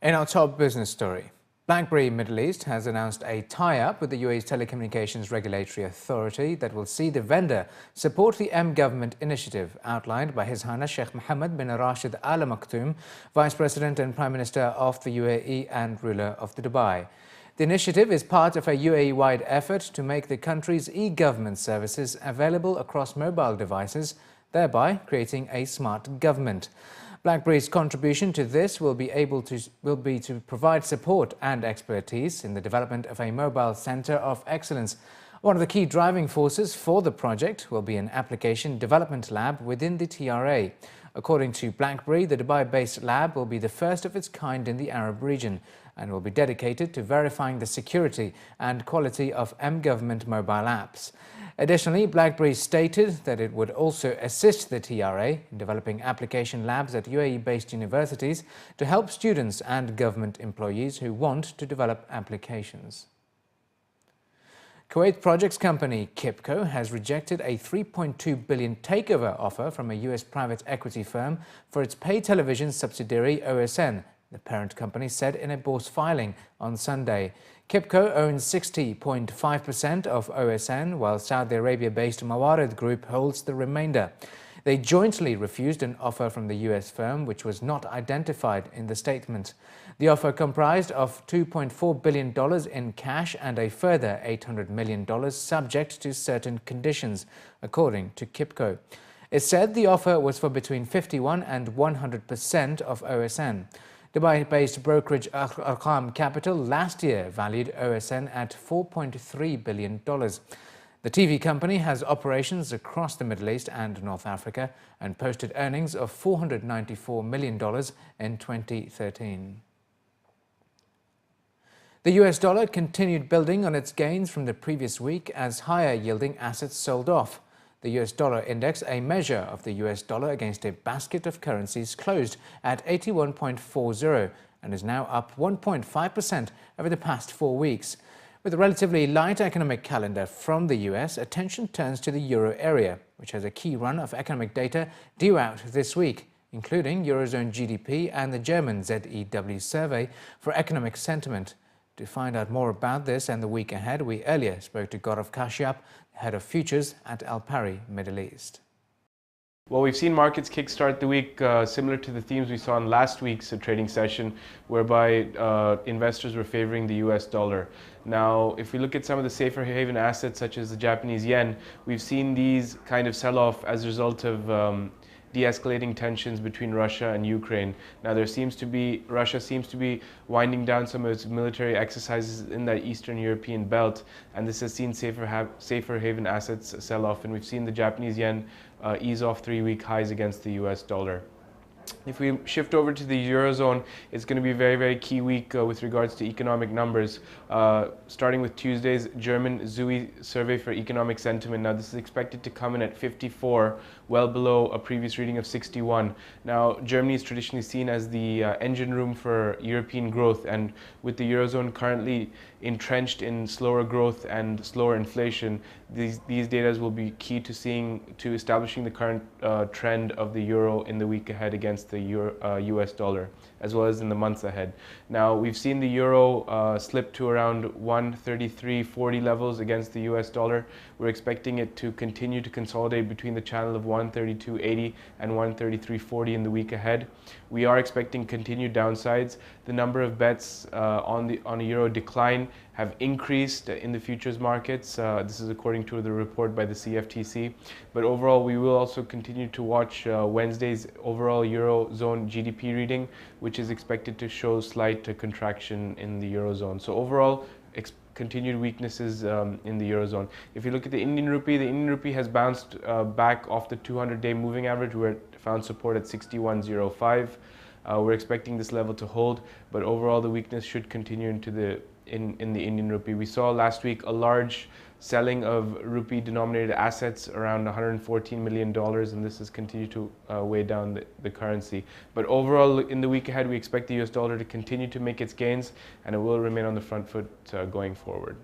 In our top business story, BlackBerry Middle East has announced a tie-up with the UAE's Telecommunications Regulatory Authority that will see the vendor support the M-Government initiative outlined by His Highness Sheikh Mohammed bin Rashid Al Maktoum, Vice President and Prime Minister of the UAE and ruler of the Dubai. The initiative is part of a UAE-wide effort to make the country's e-government services available across mobile devices, thereby creating a smart government. BlackBerry's contribution to this will be to provide support and expertise in the development of a mobile centre of excellence. One of the key driving forces for the project will be an application development lab within the TRA. According to BlackBerry, the Dubai-based lab will be the first of its kind in the Arab region and will be dedicated to verifying the security and quality of M-Government mobile apps. Additionally, BlackBerry stated that it would also assist the TRA in developing application labs at UAE-based universities to help students and government employees who want to develop applications. Kuwait projects company KIPCO has rejected a $3.2 billion takeover offer from a US private equity firm for its pay television subsidiary OSN, the parent company said in a bourse filing on Sunday. KIPCO owns 60.5% of OSN, while Saudi Arabia-based Mawarid Group holds the remainder. They jointly refused an offer from the US firm, which was not identified in the statement. The offer comprised of $2.4 billion in cash and a further $800 million subject to certain conditions, according to KIPCO. It said the offer was for between 51% and 100% of OSN. Dubai-based brokerage Arqam Capital last year valued OSN at $4.3 billion. The TV company has operations across the Middle East and North Africa and posted earnings of $494 million in 2013. The US dollar continued building on its gains from the previous week as higher-yielding assets sold off. The US dollar index, a measure of the US dollar against a basket of currencies, closed at 81.40 and is now up 1.5% over the past 4 weeks. With a relatively light economic calendar from the US, attention turns to the euro area, which has a key run of economic data due out this week, including Eurozone GDP and the German ZEW survey for economic sentiment. To find out more about this and the week ahead, we earlier spoke to Gaurav Kashyap, head of futures at Al Pari Middle East. Well, we've seen markets kickstart the week similar to the themes we saw in last week's trading session, whereby investors were favoring the US dollar. Now, if we look at some of the safer haven assets such as the Japanese yen, we've seen these kind of sell off as a result of de-escalating tensions between Russia and Ukraine. Now, Russia seems to be winding down some of its military exercises in that Eastern European belt, and this has seen safer haven assets sell off, and we've seen the Japanese yen ease off 3-week highs against the US dollar. If we shift over to the Eurozone, it's going to be a very, very key week with regards to economic numbers. Starting with Tuesday's German ZUI survey for economic sentiment. Now, this is expected to come in at 54, well below a previous reading of 61. Now, Germany is traditionally seen as the engine room for European growth, and with the Eurozone currently entrenched in slower growth and slower inflation, these data will be key to establishing the current trend of the euro in the week ahead against the US dollar, as well as in the months ahead. Now, we've seen the euro slip to around 133.40 levels against the US dollar. We're expecting it to continue to consolidate between the channel of 132.80 and 133.40 in the week ahead. We are expecting continued downsides. The number of bets on a euro decline have increased in the futures markets. This is according to the report by the CFTC. But overall, we will also continue to watch Wednesday's overall Eurozone GDP reading, which is expected to show slight contraction in the Eurozone. So overall, continued weaknesses in the Eurozone. If you look at the Indian rupee has bounced back off the 200-day moving average, where it found support at 61.05. We're expecting this level to hold, but overall the weakness should continue into in the Indian rupee. We saw last week a large selling of rupee-denominated assets around $114 million, and this has continued to weigh down the currency. But overall, in the week ahead, we expect the US dollar to continue to make its gains, and it will remain on the front foot going forward.